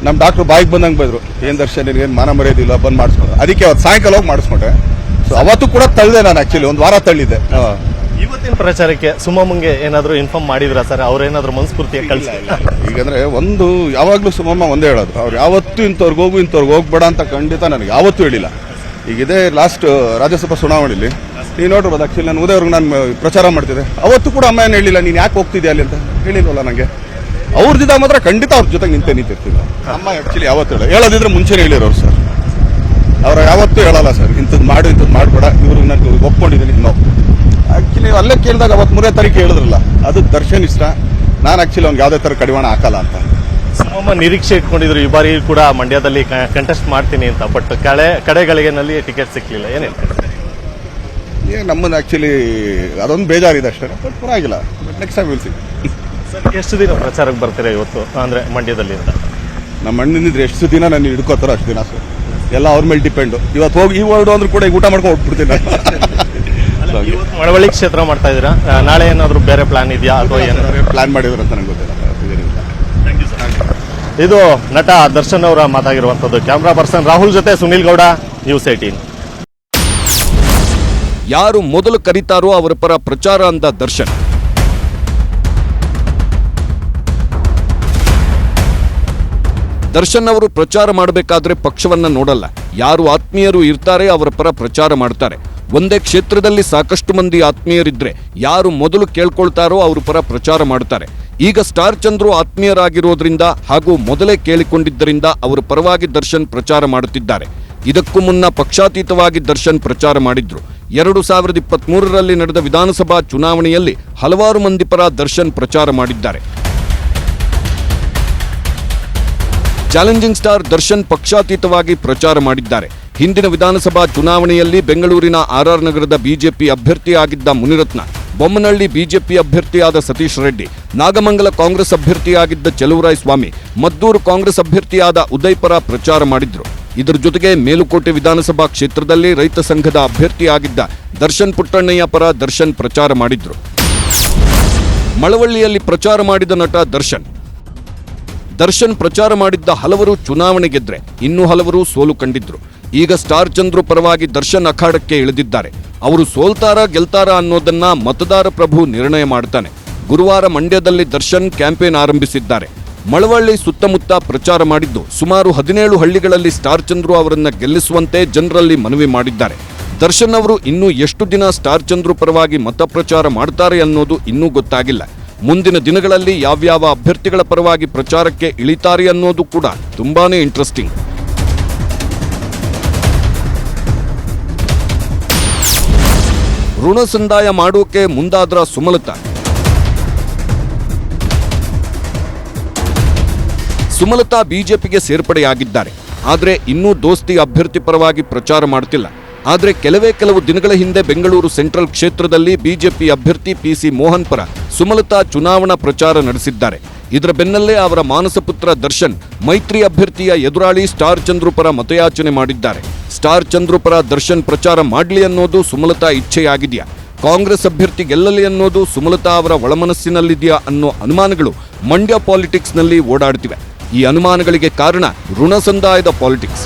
ನಮ್ಮ ಡಾಕ್ಟ್ರು ಬಾಯಿಗೆ ಬಂದಂಗೆ ಬೈದ್ರು, ಏನ್ ದರ್ಶನ್ ಏನು ಮಾನ ಮರ್ಯಾದಿಲ್ಲ, ಬಂದು ಮಾಡಿಸ್ಕೊಂಡು. ಅದಕ್ಕೆ ಅವತ್ತು ಸಾಯಂಕಾಲ ಹೋಗಿ ಮಾಡಿಸ್ಕೊಂಡೆ. ಸೊ ಅವತ್ತು ಕೂಡ ತಳ್ಳಿದೆ ನಾನು, ಆಕ್ಚುಲಿ ಒಂದು ವಾರ ತಳ್ಳಿದ್ದೆ. ಇವತ್ತಿನ ಪ್ರಚಾರಕ್ಕೆ ಸುಮಮ್ಮಂಗೆ ಏನಾದ್ರು ಇನ್ಫಾರ್ಮ್ ಮಾಡಿದ್ರಾ ಸರ್? ಅವ್ರೇನಾದ್ರು ಮನಸ್ಫೂರ್ತಿಯಾಗಿ ಕಳಿಸಿಲ್ಲ? ಈಗಂದ್ರೆ ಒಂದು ಯಾವಾಗ್ಲೂ ಸುಮಮ್ಮ ಒಂದೇ ಹೇಳೋದು, ಅವ್ರು ಯಾವತ್ತೂ ಇಂಥವ್ರಿಗೆ ಹೋಗ್ಬೇಡ ಅಂತ ಖಂಡಿತ ನನಗೆ ಯಾವತ್ತೂ ಹೇಳಿಲ್ಲ. ಈಗ ಇದೇ ಲಾಸ್ಟ್ ರಾಜ್ಯಸಭಾ ಚುನಾವಣೆಯಲ್ಲಿ ನೀವು ನೋಡಿರ್ಬೋದು, ಆಕ್ಚುಲಿ ನಾನು ಉದಯವ್ರಿಗೆ ನಾನು ಪ್ರಚಾರ ಮಾಡ್ತಿದ್ದೆ, ಅವತ್ತು ಕೂಡ ಅಮ್ಮ ಏನು ಹೇಳಿಲ್ಲ, ನೀನು ಯಾಕೆ ಹೋಗ್ತಿದ್ಯಾ ಅಲ್ಲಿ ಅಂತ ಹೇಳಿಲ್ವಲ್ಲ ನನಗೆ. ಅವ್ರದಿದ್ದ ಮಾತ್ರ ಖಂಡಿತ ಅವ್ರ ಜೊತೆಗೆ ನಿಂತಿರ್ತಿಲ್ಲ. ಅಮ್ಮ ಆಕ್ಚುಲಿ ಯಾವತ್ತು ಹೇಳೋದಿದ್ರೆ ಮುಂಚೆನೇ ಹೇಳಿರೋರು ಸರ್. ಅವ್ರು ಯಾವತ್ತೂ ಹೇಳಲ್ಲ ಸರ್, ಇಂಥದ್ದು ಮಾಡಬೇಡ, ಇವ್ರಿಗೆ ನಾನು ಒಪ್ಕೊಂಡಿದ್ದೀನಿ. ಆಕ್ಚುಲಿ ಅಲ್ಲೇ ಕೇಳಿದಾಗ ಅವತ್ತು 3ನೇ ತಾರೀಕು ಹೇಳಿದ್ರಲ್ಲ, ಅದು ದರ್ಶನ್ ಇಷ್ಟ. ನಾನು ಆಕ್ಚುಲಿ ಅವ್ನಿಗೆ ಯಾವುದೇ ಥರ ಕಡಿವಾಣ ಹಾಕಲ್ಲ ಅಂತ. ಸುಮಮ್ಮ ನಿರೀಕ್ಷೆ ಇಟ್ಕೊಂಡಿದ್ರು ಈ ಬಾರಿ ಕೂಡ ಮಂಡ್ಯದಲ್ಲಿ ಕಂಟೆಸ್ಟ್ ಮಾಡ್ತೀನಿ ಅಂತ, ಬಟ್ ಕಡೆಗಳಿಗೆನಲ್ಲಿ ಟಿಕೆಟ್ ಸಿಕ್ಲಿಲ್ಲ. ಏನ್ ಹೇಳ್ತಾರೆ? ನಮ್ಮದು ಆಕ್ಚುಲಿ ಅದೊಂದು ಬೇಜಾರಿದೆ ಅಷ್ಟೇ, ಬಟ್ ಪರವಾಗಿಲ್ಲ, ನೆಕ್ಸ್ಟ್ ಟೈಮ್ ವಿಲ್ಸಿ. ಸರ್, ಎಷ್ಟು ದಿನ ಪ್ರಚಾರಕ್ಕೆ ಬರ್ತೀರಾ ಇವತ್ತು, ಅಂದ್ರೆ ಮಂಡ್ಯದಲ್ಲಿ ಅಂತ? ನಮ್ಮ ಅಣ್ಣನಿದ್ರೆ ಎಷ್ಟು ದಿನ ನಾನು ಹಿಡ್ಕೋತಾರೋ ಅಷ್ಟು ದಿನ ಸರ್, ಎಲ್ಲ ಅವ್ರ ಮೇಲೆ ಡಿಪೆಂಡು. ಇವತ್ತು ಹೋಗಿ ಈ ವರ್ಡ್ ಅಂದ್ರೂ ಕೂಡ ಊಟ ಮಾಡ್ಕೊಂಡು ಹೋಗ್ಬಿಡ್ತೀನಿ. ಮಳವಳ್ಳಿ ಕ್ಷೇತ್ರ ಮಾಡ್ತಾ ಇದ್ದೀರಾ, ನಾಳೆ ಏನಾದ್ರು ಬೇರೆ ಪ್ಲಾನ್ ಇದೆಯಾ ಅಥವಾ ಏನಾದ್ರು ಪ್ಲಾನ್ ಮಾಡಿದ್ರು ಅಂತ ನಂಗೆ ಗೊತ್ತಿಲ್ಲ. ಇದು ನಟ ದರ್ಶನ್ ಅವರ ಮಾತಾಗಿರುವಂತದ್ದು. ಕ್ಯಾಮ್ರಾ ಪರ್ಸನ್ ರಾಹುಲ್ ಜೊತೆ ಸುನಿಲ್ ಗೌಡ, ನ್ಯೂಸ್ 18. ಯಾರು ಮೊದಲು ಕರೀತಾರೋ ಅವರ ಪರ ಪ್ರಚಾರ ಅಂದ ದರ್ಶನ್. ದರ್ಶನ್ ಅವರು ಪ್ರಚಾರ ಮಾಡಬೇಕಾದ್ರೆ ಪಕ್ಷವನ್ನ ನೋಡಲ್ಲ, ಯಾರು ಆತ್ಮೀಯರು ಇರ್ತಾರೆ ಅವರ ಪರ ಪ್ರಚಾರ ಮಾಡ್ತಾರೆ. ಒಂದೇ ಕ್ಷೇತ್ರದಲ್ಲಿ ಸಾಕಷ್ಟು ಮಂದಿ ಆತ್ಮೀಯರಿದ್ರೆ ಯಾರು ಮೊದಲು ಕೇಳ್ಕೊಳ್ತಾರೋ ಅವ್ರ ಪರ ಪ್ರಚಾರ ಮಾಡ್ತಾರೆ. ಈಗ ಸ್ಟಾರ್ ಚಂದ್ರು ಆತ್ಮೀಯರಾಗಿರೋದ್ರಿಂದ ಹಾಗೂ ಮೊದಲೇ ಕೇಳಿಕೊಂಡಿದ್ದರಿಂದ ಅವರ ಪರವಾಗಿ ದರ್ಶನ್ ಪ್ರಚಾರ ಮಾಡುತ್ತಿದ್ದಾರೆ. ಇದಕ್ಕೂ ಮುನ್ನ ಪಕ್ಷಾತೀತವಾಗಿ ದರ್ಶನ್ ಪ್ರಚಾರ ಮಾಡಿದ್ರು. 2023ರಲ್ಲಿ ನಡೆದ ವಿಧಾನಸಭಾ ಚುನಾವಣೆಯಲ್ಲಿ ಹಲವಾರು ಮಂದಿ ಪರ ದರ್ಶನ್ ಪ್ರಚಾರ ಮಾಡಿದ್ದಾರೆ. ಚಾಲೆಂಜಿಂಗ್ ಸ್ಟಾರ್ ದರ್ಶನ್ ಪಕ್ಷಾತೀತವಾಗಿ ಪ್ರಚಾರ ಮಾಡಿದ್ದಾರೆ. ಹಿಂದಿನ ವಿಧಾನಸಭಾ ಚುನಾವಣೆಯಲ್ಲಿ ಬೆಂಗಳೂರಿನ ಆರ್ಆರ್ ನಗರದ ಬಿಜೆಪಿ ಅಭ್ಯರ್ಥಿಯಾಗಿದ್ದ ಮುನಿರತ್ನ, ಬೊಮ್ಮನಹಳ್ಳಿ ಬಿಜೆಪಿ ಅಭ್ಯರ್ಥಿಯಾದ ಸತೀಶ್ ರೆಡ್ಡಿ, ನಾಗಮಂಗಲ ಕಾಂಗ್ರೆಸ್ ಅಭ್ಯರ್ಥಿಯಾಗಿದ್ದ ಚಲುವರಾಯ ಸ್ವಾಮಿ, ಮದ್ದೂರು ಕಾಂಗ್ರೆಸ್ ಅಭ್ಯರ್ಥಿಯಾದ ಉದಯ್ ಪರ ಪ್ರಚಾರ ಮಾಡಿದ್ರು. ಇದರ ಜೊತೆಗೆ ಮೇಲುಕೋಟೆ ವಿಧಾನಸಭಾ ಕ್ಷೇತ್ರದಲ್ಲಿ ರೈತ ಸಂಘದ ಅಭ್ಯರ್ಥಿಯಾಗಿದ್ದ ದರ್ಶನ್ ಪುಟ್ಟಣ್ಣಯ್ಯ ಪರ ದರ್ಶನ್ ಪ್ರಚಾರ ಮಾಡಿದ್ರು. ಮಳವಳ್ಳಿಯಲ್ಲಿ ಪ್ರಚಾರ ಮಾಡಿದ ನಟ ದರ್ಶನ್ ಪ್ರಚಾರ ಮಾಡಿದ್ದ ಹಲವರು ಚುನಾವಣೆ ಗೆದ್ರೆ, ಇನ್ನೂ ಹಲವರು ಸೋಲು ಕಂಡಿದ್ರು. ಈಗ ಸ್ಟಾರ್ ಚಂದ್ರು ಪರವಾಗಿ ದರ್ಶನ್ ಅಖಾಡಕ್ಕೆ ಇಳಿದಿದ್ದಾರೆ. ಅವರು ಸೋಲ್ತಾರಾ ಗೆಲ್ತಾರಾ ಅನ್ನೋದನ್ನ ಮತದಾರ ಪ್ರಭು ನಿರ್ಣಯ ಮಾಡ್ತಾನೆ. ಗುರುವಾರ ಮಂಡ್ಯದಲ್ಲಿ ದರ್ಶನ್ ಕ್ಯಾಂಪೇನ್ ಆರಂಭಿಸಿದ್ದಾರೆ. ಮಳವಳ್ಳಿ ಸುತ್ತಮುತ್ತ ಪ್ರಚಾರ ಮಾಡಿದ್ದು ಸುಮಾರು 17 ಹಳ್ಳಿಗಳಲ್ಲಿ ಸ್ಟಾರ್ ಚಂದ್ರು ಅವರನ್ನ ಗೆಲ್ಲಿಸುವಂತೆ ಜನರಲ್ಲಿ ಮನವಿ ಮಾಡಿದ್ದಾರೆ. ದರ್ಶನ್ ಅವರು ಇನ್ನೂ ಎಷ್ಟು ದಿನ ಸ್ಟಾರ್ ಚಂದ್ರು ಪರವಾಗಿ ಮತ ಪ್ರಚಾರ ಮಾಡ್ತಾರೆ ಅನ್ನೋದು ಇನ್ನೂ ಗೊತ್ತಾಗಿಲ್ಲ. ಮುಂದಿನ ದಿನಗಳಲ್ಲಿ ಯಾವ್ಯಾವ ಅಭ್ಯರ್ಥಿಗಳ ಪರವಾಗಿ ಪ್ರಚಾರಕ್ಕೆ ಇಳಿತಾರೆ ಅನ್ನೋದು ಕೂಡ ತುಂಬಾನೇ ಇಂಟ್ರೆಸ್ಟಿಂಗ್. ಋಣ ಸಂದಾಯ ಮಾಡೋಕೆ ಮುಂದಾದ್ರ ಸುಮಲತಾ ಬಿಜೆಪಿಗೆ ಸೇರ್ಪಡೆಯಾಗಿದ್ದಾರೆ. ಆದರೆ ಇನ್ನೂ ದೋಸ್ತಿ ಅಭ್ಯರ್ಥಿ ಪರವಾಗಿ ಪ್ರಚಾರ ಮಾಡ್ತಿಲ್ಲ. ಆದರೆ ಕೆಲವು ದಿನಗಳ ಹಿಂದೆ ಬೆಂಗಳೂರು ಸೆಂಟ್ರಲ್ ಕ್ಷೇತ್ರದಲ್ಲಿ ಬಿಜೆಪಿ ಅಭ್ಯರ್ಥಿ ಪಿಸಿ ಮೋಹನ್ ಪರ ಸುಮಲತಾ ಚುನಾವಣಾ ಪ್ರಚಾರ ನಡೆಸಿದ್ದಾರೆ. ಇದರ ಬೆನ್ನಲ್ಲೇ ಅವರ ಮಾನಸಪುತ್ರ ದರ್ಶನ್ ಮೈತ್ರಿ ಅಭ್ಯರ್ಥಿಯ ಎದುರಾಳಿ ಸ್ಟಾರ್ ಚಂದ್ರು ಪರ ಮತಯಾಚನೆ ಮಾಡಿದ್ದಾರೆ. ಸ್ಟಾರ್ ಚಂದ್ರು ಪರ ದರ್ಶನ್ ಪ್ರಚಾರ ಮಾಡಲಿ ಅನ್ನೋದು ಸುಮಲತಾ ಇಚ್ಛೆಯಾಗಿದೆಯಾ, ಕಾಂಗ್ರೆಸ್ ಅಭ್ಯರ್ಥಿ ಗೆಲ್ಲಲಿ ಅನ್ನೋದು ಸುಮಲತಾ ಅವರ ಒಳಮನಸ್ಸಿನಲ್ಲಿದೆಯಾ ಅನ್ನೋ ಅನುಮಾನಗಳು ಮಂಡ್ಯ ಪಾಲಿಟಿಕ್ಸ್ನಲ್ಲಿ ಓಡಾಡ್ತಿವೆ. ಈ ಅನುಮಾನಗಳಿಗೆ ಕಾರಣ ಋಣ ಸಂದಾಯದ ಪಾಲಿಟಿಕ್ಸ್.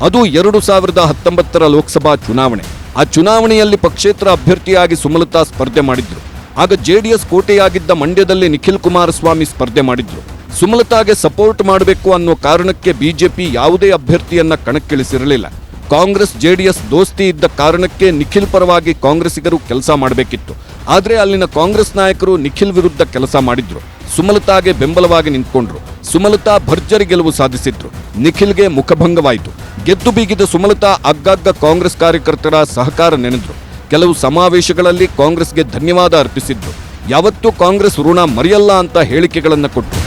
ಅದು 2019ರ ಲೋಕಸಭಾ ಚುನಾವಣೆ. ಆ ಚುನಾವಣೆಯಲ್ಲಿ ಪಕ್ಷೇತರ ಅಭ್ಯರ್ಥಿಯಾಗಿ ಸುಮಲತಾ ಸ್ಪರ್ಧೆ ಮಾಡಿದ್ರು. ಆಗ ಜೆಡಿಎಸ್ ಕೋಟೆಯಾಗಿದ್ದ ಮಂಡ್ಯದಲ್ಲಿ ನಿಖಿಲ್ ಕುಮಾರಸ್ವಾಮಿ ಸ್ಪರ್ಧೆ ಮಾಡಿದ್ರು. ಸುಮಲತಾಗೆ ಸಪೋರ್ಟ್ ಮಾಡಬೇಕು ಅನ್ನೋ ಕಾರಣಕ್ಕೆ ಬಿಜೆಪಿ ಯಾವುದೇ ಅಭ್ಯರ್ಥಿಯನ್ನ ಕಣಕ್ಕಿಳಿಸಿರಲಿಲ್ಲ. ಕಾಂಗ್ರೆಸ್ ಜೆಡಿಎಸ್ ದೋಸ್ತಿ ಇದ್ದ ಕಾರಣಕ್ಕೆ ನಿಖಿಲ್ ಪರವಾಗಿ ಕಾಂಗ್ರೆಸ್ಸಿಗರು ಕೆಲಸ ಮಾಡಬೇಕಿತ್ತು. ಆದರೆ ಅಲ್ಲಿನ ಕಾಂಗ್ರೆಸ್ ನಾಯಕರು ನಿಖಿಲ್ ವಿರುದ್ಧ ಕೆಲಸ ಮಾಡಿದ್ರು. ಸುಮಲತಾಗೆ ಬೆಂಬಲವಾಗಿ ನಿಂತ್ಕೊಂಡ್ರು. ಸುಮಲತಾ ಭರ್ಜರಿ ಗೆಲುವು ಸಾಧಿಸಿದ್ರು. ನಿಖಿಲ್ಗೆ ಮುಖಭಂಗವಾಯಿತು. ಗೆದ್ದು ಬೀಗಿದ ಸುಮಲತಾ ಆಗಾಗ ಕಾಂಗ್ರೆಸ್ ಕಾರ್ಯಕರ್ತರ ಸಹಕಾರ ನೆನೆದ್ರು. ಕೆಲವು ಸಮಾವೇಶಗಳಲ್ಲಿ ಕಾಂಗ್ರೆಸ್ಗೆ ಧನ್ಯವಾದ ಅರ್ಪಿಸಿದ್ರು. ಯಾವತ್ತೂ ಕಾಂಗ್ರೆಸ್ ಋಣ ಮರೆಯಲ್ಲ ಅಂತ ಹೇಳಿಕೆಗಳನ್ನು ಕೊಟ್ಟರು.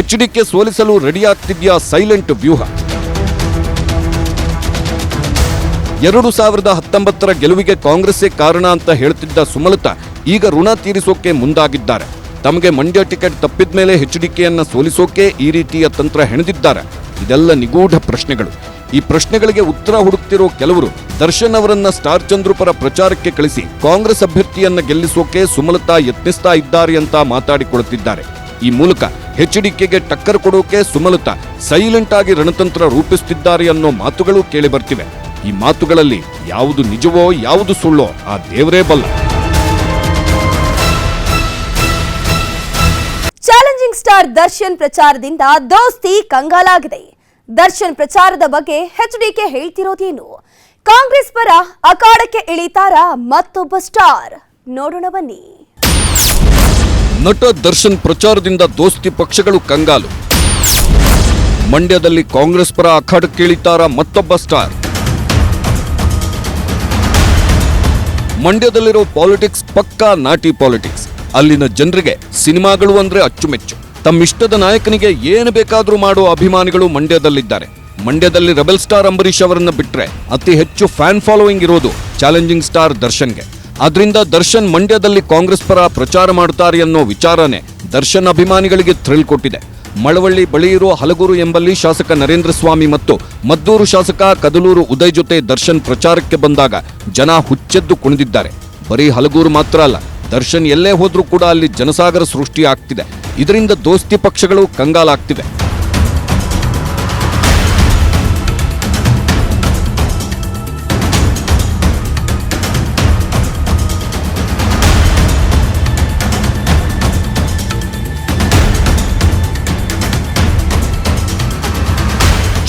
ಎಚ್ಡಿಕೆ ಸೋಲಿಸಲು ರೆಡಿಯಾಗ್ತಿದ್ಯಾ ಸೈಲೆಂಟ್ ವ್ಯೂಹ? 2019 ಗೆಲುವಿಗೆ ಕಾಂಗ್ರೆಸ್ಸೇ ಕಾರಣ ಅಂತ ಹೇಳ್ತಿದ್ದ ಸುಮಲತಾ ಈಗ ಋಣ ತೀರಿಸೋಕೆ ಮುಂದಾಗಿದ್ದಾರೆ. ತಮಗೆ ಮಂಡ್ಯ ಟಿಕೆಟ್ ತಪ್ಪಿದ ಮೇಲೆ ಎಚ್ಡಿಕೆಯನ್ನ ಸೋಲಿಸೋಕೆ ಈ ರೀತಿಯ ತಂತ್ರ ಹೆಣೆದಿದ್ದಾರೆ. ಇದೆಲ್ಲ ನಿಗೂಢ ಪ್ರಶ್ನೆಗಳು. ಈ ಪ್ರಶ್ನೆಗಳಿಗೆ ಉತ್ತರ ಹುಡುಕ್ತಿರೋ ಕೆಲವರು ದರ್ಶನ್ ಅವರನ್ನ ಸ್ಟಾರ್ ಚಂದ್ರು ಪರ ಪ್ರಚಾರಕ್ಕೆ ಕಳಿಸಿ ಕಾಂಗ್ರೆಸ್ ಅಭ್ಯರ್ಥಿಯನ್ನ ಗೆಲ್ಲಿಸೋಕೆ ಸುಮಲತಾ ಯತ್ನಿಸ್ತಾ ಇದ್ದಾರೆ ಅಂತ ಮಾತಾಡಿಕೊಳ್ಳುತ್ತಿದ್ದಾರೆ. ಈ ಮೂಲಕ ಎಚ್ಡಿಕೆಗೆ ಟಕ್ಕರ್ ಕೊಡೋಕೆ ಸುಮಲತಾ ಸೈಲೆಂಟ್ ಆಗಿ ರಣತಂತ್ರ ರೂಪಿಸುತ್ತಿದ್ದಾರೆ ಅನ್ನೋ ಮಾತುಗಳು ಕೇಳಿ ಬರ್ತಿವೆ. ಈ ಮಾತುಗಳಲ್ಲಿ ಯಾವುದು ನಿಜವೋ ಯಾವುದು ಸುಳ್ಳೋ ಆ ದೇವರೇ ಬಲ್ಲ. ಚಾಲೆಂಜಿಂಗ್ ಸ್ಟಾರ್ ದರ್ಶನ್ ಪ್ರಚಾರದಿಂದ ದೋಸ್ತಿ ಕಂಗಾಲಾಗಿದೆ. ದರ್ಶನ್ ಪ್ರಚಾರದ ಬಗ್ಗೆ ಎಚ್ಡಿಕೆ ಹೇಳ್ತಿರೋದೇನು? ಕಾಂಗ್ರೆಸ್ ಪರ ಅಖಾಡಕ್ಕೆ ಇಳಿತಾರ ಮತ್ತೊಬ್ಬ ಸ್ಟಾರ್? ನೋಡೋಣ ಬನ್ನಿ. ನಟ ದರ್ಶನ್ ಪ್ರಚಾರದಿಂದ ದೋಸ್ತಿ ಪಕ್ಷಗಳು ಕಂಗಾಲು. ಮಂಡ್ಯದಲ್ಲಿ ಕಾಂಗ್ರೆಸ್ ಪರ ಅಖಾಡಕ್ಕೆ ಇಳಿತಾರ ಮತ್ತೊಬ್ಬ ಸ್ಟಾರ್? ಮಂಡ್ಯದಲ್ಲಿರೋ ಪಾಲಿಟಿಕ್ಸ್ ಪಕ್ಕಾ ನಾಟಿ ಪಾಲಿಟಿಕ್ಸ್. ಅಲ್ಲಿನ ಜನರಿಗೆ ಸಿನಿಮಾಗಳು ಅಂದ್ರೆ ಅಚ್ಚುಮೆಚ್ಚು. ತಮ್ಮಿಷ್ಟದ ನಾಯಕನಿಗೆ ಏನು ಬೇಕಾದ್ರೂ ಮಾಡೋ ಅಭಿಮಾನಿಗಳು ಮಂಡ್ಯದಲ್ಲಿದ್ದಾರೆ. ಮಂಡ್ಯದಲ್ಲಿ ರೆಬೆಲ್ ಸ್ಟಾರ್ ಅಂಬರೀಶ್ ಅವರನ್ನ ಬಿಟ್ರೆ ಅತಿ ಹೆಚ್ಚು ಫ್ಯಾನ್ ಫಾಲೋಯಿಂಗ್ ಇರೋದು ಚಾಲೆಂಜಿಂಗ್ ಸ್ಟಾರ್ ದರ್ಶನ್ಗೆ. ಆದ್ರಿಂದ ದರ್ಶನ್ ಮಂಡ್ಯದಲ್ಲಿ ಕಾಂಗ್ರೆಸ್ ಪರ ಪ್ರಚಾರ ಮಾಡುತ್ತಾರೆ ಅನ್ನೋ ವಿಚಾರನೆ ದರ್ಶನ್ ಅಭಿಮಾನಿಗಳಿಗೆ ಥ್ರಿಲ್ ಕೊಟ್ಟಿದೆ. ಮಳವಳ್ಳಿ ಬಳಿ ಇರೋ ಹಲಗೂರು ಎಂಬಲ್ಲಿ ಶಾಸಕ ನರೇಂದ್ರ ಸ್ವಾಮಿ ಮತ್ತು ಮದ್ದೂರು ಶಾಸಕ ಕದಲೂರು ಉದಯ್ ಜೊತೆ ದರ್ಶನ್ ಪ್ರಚಾರಕ್ಕೆ ಬಂದಾಗ ಜನ ಹುಚ್ಚೆದ್ದು ಕುಣಿದಿದ್ದಾರೆ. ಬರೀ ಹಲಗೂರು ಮಾತ್ರ ಅಲ್ಲ, ದರ್ಶನ್ ಎಲ್ಲೇ ಹೋದ್ರೂ ಕೂಡ ಅಲ್ಲಿ ಜನಸಾಗರ ಸೃಷ್ಟಿ ಆಗ್ತಿದೆ. ಇದರಿಂದ ದೋಸ್ತಿ ಪಕ್ಷಗಳು ಕಂಗಾಲಾಗ್ತಿವೆ.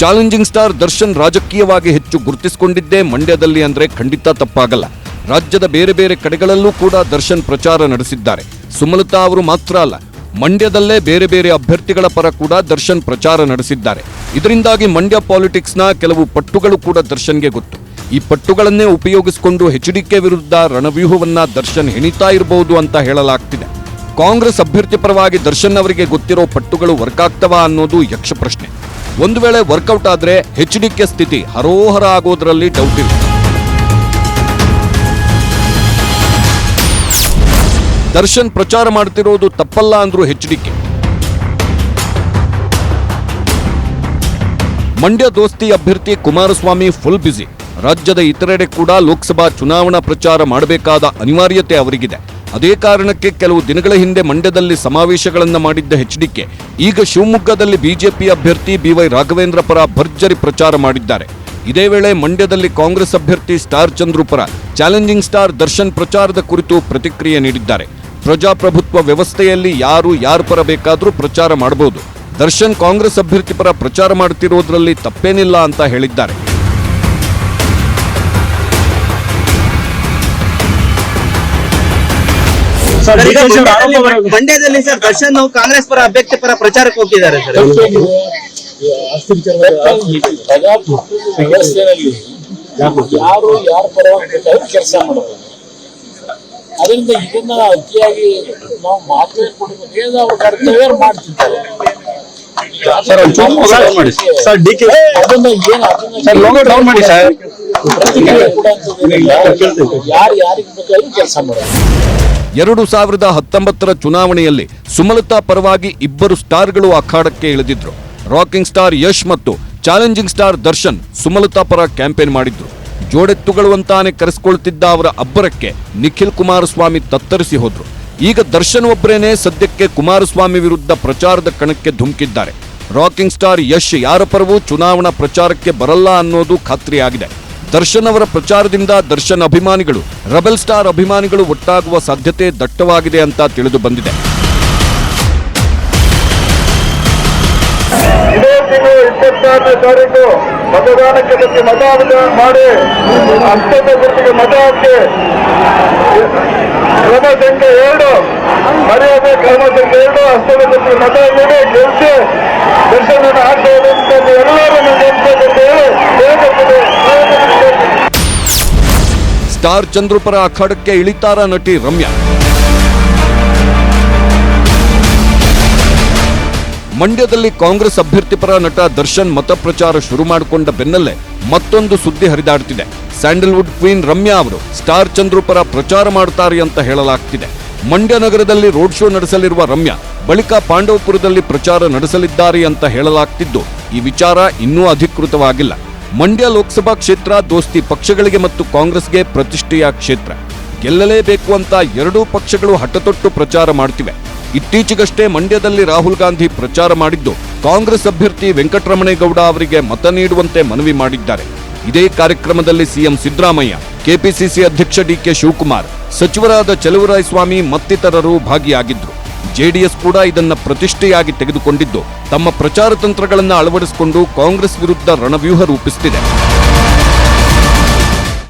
ಚಾಲೆಂಜಿಂಗ್ ಸ್ಟಾರ್ ದರ್ಶನ್ ರಾಜಕೀಯವಾಗಿ ಹೆಚ್ಚು ಗುರುತಿಸಿಕೊಂಡಿದ್ದೇ ಮಂಡ್ಯದಲ್ಲಿ ಅಂದ್ರೆ ಖಂಡಿತ ತಪ್ಪಾಗಲ್ಲ. ರಾಜ್ಯದ ಬೇರೆ ಬೇರೆ ಕಡೆಗಳಲ್ಲೂ ಕೂಡ ದರ್ಶನ್ ಪ್ರಚಾರ ನಡೆಸಿದ್ದಾರೆ. ಸುಮಲತಾ ಅವರು ಮಾತ್ರ ಅಲ್ಲ, ಮಂಡ್ಯದಲ್ಲೇ ಬೇರೆ ಬೇರೆ ಅಭ್ಯರ್ಥಿಗಳ ಪರ ಕೂಡ ದರ್ಶನ್ ಪ್ರಚಾರ ನಡೆಸಿದ್ದಾರೆ. ಇದರಿಂದಾಗಿ ಮಂಡ್ಯ ಪಾಲಿಟಿಕ್ಸ್ನ ಕೆಲವು ಪಟ್ಟುಗಳು ಕೂಡ ದರ್ಶನ್ಗೆ ಗೊತ್ತು. ಈ ಪಟ್ಟುಗಳನ್ನೇ ಉಪಯೋಗಿಸಿಕೊಂಡು ಎಚ್ಡಿಕೆ ವಿರುದ್ಧ ರಣವ್ಯೂಹವನ್ನ ದರ್ಶನ್ ಹೆಣಿತಾ ಇರಬಹುದು ಅಂತ ಹೇಳಲಾಗ್ತಿದೆ. ಕಾಂಗ್ರೆಸ್ ಅಭ್ಯರ್ಥಿ ಪರವಾಗಿ ದರ್ಶನ್ ಅವರಿಗೆ ಗೊತ್ತಿರೋ ಪಟ್ಟುಗಳು ವರ್ಕ್ ಆಗ್ತವಾ ಅನ್ನೋದು ಯಕ್ಷ ಪ್ರಶ್ನೆ. ಒಂದು ವೇಳೆ ವರ್ಕೌಟ್ ಆದ್ರೆ ಎಚ್ಡಿಕೆ ಸ್ಥಿತಿ ಹರೋಹರ ಆಗೋದ್ರಲ್ಲಿ ಡೌಟ್ ಇಲ್ಲ. ದರ್ಶನ್ ಪ್ರಚಾರ ಮಾಡ್ತಿರೋದು ತಪ್ಪಲ್ಲ ಅಂದ್ರು ಎಚ್ಡಿಕೆ. ಮಂಡ್ಯ ದೋಸ್ತಿ ಅಭ್ಯರ್ಥಿ ಕುಮಾರಸ್ವಾಮಿ ಫುಲ್ ಬ್ಯುಸಿ. ರಾಜ್ಯದ ಇತರೆಡೆ ಕೂಡ ಲೋಕಸಭಾ ಚುನಾವಣಾ ಪ್ರಚಾರ ಮಾಡಬೇಕಾದ ಅನಿವಾರ್ಯತೆ ಅವರಿಗಿದೆ. ಅದೇ ಕಾರಣಕ್ಕೆ ಕೆಲವು ದಿನಗಳ ಹಿಂದೆ ಮಂಡ್ಯದಲ್ಲಿ ಸಮಾವೇಶಗಳನ್ನು ಮಾಡಿದ್ದ ಎಚ್ಡಿಕೆ ಈಗ ಶಿವಮೊಗ್ಗದಲ್ಲಿ ಬಿಜೆಪಿ ಅಭ್ಯರ್ಥಿ ಬಿವೈ ರಾಘವೇಂದ್ರ ಪರ ಭರ್ಜರಿ ಪ್ರಚಾರ ಮಾಡಿದ್ದಾರೆ. ಇದೇ ವೇಳೆ ಮಂಡ್ಯದಲ್ಲಿ ಕಾಂಗ್ರೆಸ್ ಅಭ್ಯರ್ಥಿ ಸ್ಟಾರ್ ಚಂದ್ರು ಪರ ಚಾಲೆಂಜಿಂಗ್ ಸ್ಟಾರ್ ದರ್ಶನ್ ಪ್ರಚಾರದ ಕುರಿತು ಪ್ರತಿಕ್ರಿಯೆ ನೀಡಿದ್ದಾರೆ. ಪ್ರಜಾಪ್ರಭುತ್ವ ವ್ಯವಸ್ಥೆಯಲ್ಲಿ ಯಾರು ಯಾರ ಪರ ಬೇಕಾದರೂ ಪ್ರಚಾರ ಮಾಡಬಹುದು. ದರ್ಶನ್ ಕಾಂಗ್ರೆಸ್ ಅಭ್ಯರ್ಥಿ ಪರ ಪ್ರಚಾರ ಮಾಡುತ್ತಿರೋದ್ರಲ್ಲಿ ತಪ್ಪೇನಿಲ್ಲ ಅಂತ ಹೇಳಿದ್ದಾರೆ. ಮಂಡ್ಯದಲ್ಲಿ ಸರ್ ದರ್ಶನ್ ಕಾಂಗ್ರೆಸ್ ಪರ ಅಭ್ಯರ್ಥಿ ಪರ ಪ್ರಚಾರಕ್ಕೆ ಹೋಗಿದ್ದಾರೆ ಸರ್. ವ್ಯವಸ್ಥೆಯಲ್ಲಿ ಯಾರು ಯಾರ ಪರವಾಗಿ ಕೆಲಸ ಮಾಡೋದು, ಅದರಿಂದ ಇದನ್ನ ಅತಿಯಾಗಿ ನಾವು ಮಾತಾಡ್ಕೊಂಡು ಅವ್ರ ಕರ್ತವ್ಯ ಮಾಡ್ತಿದ್ದಾರೆ. ಅದನ್ನ ಯಾರು ಯಾರಿಗೆ ಬೇಕಾದ್ರೂ ಕೆಲಸ ಮಾಡೋದು. 2019 ಚುನಾವಣೆಯಲ್ಲಿ ಸುಮಲತಾ ಪರವಾಗಿ ಇಬ್ಬರು ಸ್ಟಾರ್ಗಳು ಅಖಾಡಕ್ಕೆ ಇಳಿದಿದ್ರು. ರಾಕಿಂಗ್ ಸ್ಟಾರ್ ಯಶ್ ಮತ್ತು ಚಾಲೆಂಜಿಂಗ್ ಸ್ಟಾರ್ ದರ್ಶನ್ ಸುಮಲತಾ ಪರ ಕ್ಯಾಂಪೇನ್ ಮಾಡಿದ್ರು. ಜೋಡೆತ್ತುಗಳು ಅಂತಾನೆ ಕರೆಸಿಕೊಳ್ತಿದ್ದ ಅವರ ಅಬ್ಬರಕ್ಕೆ ನಿಖಿಲ್ ಕುಮಾರಸ್ವಾಮಿ ತತ್ತರಿಸಿ ಹೋದ್ರು. ಈಗ ದರ್ಶನ್ ಒಬ್ಬರೇನೆ ಸದ್ಯಕ್ಕೆ ಕುಮಾರಸ್ವಾಮಿ ವಿರುದ್ಧ ಪ್ರಚಾರದ ಕಣಕ್ಕೆ ಧುಮುಕಿದ್ದಾರೆ. ರಾಕಿಂಗ್ ಸ್ಟಾರ್ ಯಶ್ ಯಾರ ಪರವೂ ಚುನಾವಣಾ ಪ್ರಚಾರಕ್ಕೆ ಬರಲ್ಲ ಅನ್ನೋದು ಖಾತ್ರಿಯಾಗಿದೆ. ದರ್ಶನ್ ಅವರ ಪ್ರಚಾರದಿಂದ ದರ್ಶನ್ ಅಭಿಮಾನಿಗಳು ರೆಬೆಲ್ ಸ್ಟಾರ್ ಅಭಿಮಾನಿಗಳು ಒಟ್ಟಾಗುವ ಸಾಧ್ಯತೆ ದಟ್ಟವಾಗಿದೆ ಅಂತ ತಿಳಿದು ಬಂದಿದೆ. ಇದೇ ತಿಂಗಳು 24 26ನೇ ತಾರೀಕು ಮತದಾನಕ್ಕೆ ಬಗ್ಗೆ ಮತ ಮಾಡಿ ಹಸ್ತದ ಗುರುತಿಗೆ ಮತ ಹಾಕಿ ಕ್ರಮ ಸಂಖ್ಯೆ 2 ಮರ್ಯಾದೆ ಕ್ರಮ ಸಂಖ್ಯೆ 2 ಹಸ್ತದ ಗುರುತಿಗೆ ಮತ ನೀಡಿ ಗೆಲ್ಲಿಸಿ ದರ್ಶನ ಆಗ್ಬೋದು ಅಂತ ಎಲ್ಲರೂ ನೆನಪಿಸಬೇಕು ಅಂತ ಹೇಳಿ ಸ್ಟಾರ್ ಚಂದ್ರು ಪರ ಅಖಾಡಕ್ಕೆ ಇಳಿತಾರ ನಟಿ ರಮ್ಯಾ. ಮಂಡ್ಯದಲ್ಲಿ ಕಾಂಗ್ರೆಸ್ ಅಭ್ಯರ್ಥಿ ಪರ ನಟ ದರ್ಶನ್ ಮತ ಪ್ರಚಾರ ಶುರು ಮಾಡಿಕೊಂಡ ಬೆನ್ನಲ್ಲೇ ಮತ್ತೊಂದು ಸುದ್ದಿ ಹರಿದಾಡ್ತಿದೆ. ಸ್ಯಾಂಡಲ್ವುಡ್ ಕ್ವೀನ್ ರಮ್ಯಾ ಅವರು ಸ್ಟಾರ್ ಚಂದ್ರು ಪರ ಪ್ರಚಾರ ಮಾಡ್ತಾರೆ ಅಂತ ಹೇಳಲಾಗ್ತಿದೆ. ಮಂಡ್ಯ ನಗರದಲ್ಲಿ ರೋಡ್ ಶೋ ನಡೆಸಲಿರುವ ರಮ್ಯಾ ಬಳಿಕ ಪಾಂಡವಪುರದಲ್ಲಿ ಪ್ರಚಾರ ನಡೆಸಲಿದ್ದಾರೆ ಅಂತ ಹೇಳಲಾಗ್ತಿದ್ದು, ಈ ವಿಚಾರ ಇನ್ನೂ ಅಧಿಕೃತವಾಗಿಲ್ಲ. ಮಂಡ್ಯ ಲೋಕಸಭಾ ಕ್ಷೇತ್ರ ದೋಸ್ತಿ ಪಕ್ಷಗಳಿಗೆ ಮತ್ತು ಕಾಂಗ್ರೆಸ್ಗೆ ಪ್ರತಿಷ್ಠೆಯ ಕ್ಷೇತ್ರ. ಗೆಲ್ಲಲೇಬೇಕು ಅಂತ ಎರಡೂ ಪಕ್ಷಗಳು ಹಠತೊಟ್ಟು ಪ್ರಚಾರ ಮಾಡ್ತಿವೆ. ಇತ್ತೀಚೆಗಷ್ಟೇ ಮಂಡ್ಯದಲ್ಲಿ ರಾಹುಲ್ ಗಾಂಧಿ ಪ್ರಚಾರ ಮಾಡಿದ್ದು, ಕಾಂಗ್ರೆಸ್ ಅಭ್ಯರ್ಥಿ ವೆಂಕಟರಮಣೇಗೌಡ ಅವರಿಗೆ ಮತ ನೀಡುವಂತೆ ಮನವಿ ಮಾಡಿದ್ದಾರೆ. ಇದೇ ಕಾರ್ಯಕ್ರಮದಲ್ಲಿ ಸಿಎಂ ಸಿದ್ದರಾಮಯ್ಯ, ಕೆಪಿಸಿಸಿ ಅಧ್ಯಕ್ಷ ಡಿಕೆ ಶಿವಕುಮಾರ್, ಸಚಿವರಾದ ಚಲುವರಾಯಸ್ವಾಮಿ ಮತ್ತಿತರರು ಭಾಗಿಯಾಗಿದ್ರು. ಜೆಡಿಎಸ್ ಕೂಡ ಇದನ್ನ ಪ್ರತಿಷ್ಠೆಯಾಗಿ ತೆಗೆದುಕೊಂಡಿದ್ದು, ತಮ್ಮ ಪ್ರಚಾರ ತಂತ್ರಗಳನ್ನು ಅಳವಡಿಸಿಕೊಂಡು ಕಾಂಗ್ರೆಸ್ ವಿರುದ್ಧ ರಣವ್ಯೂಹ ರೂಪಿಸುತ್ತಿದೆ.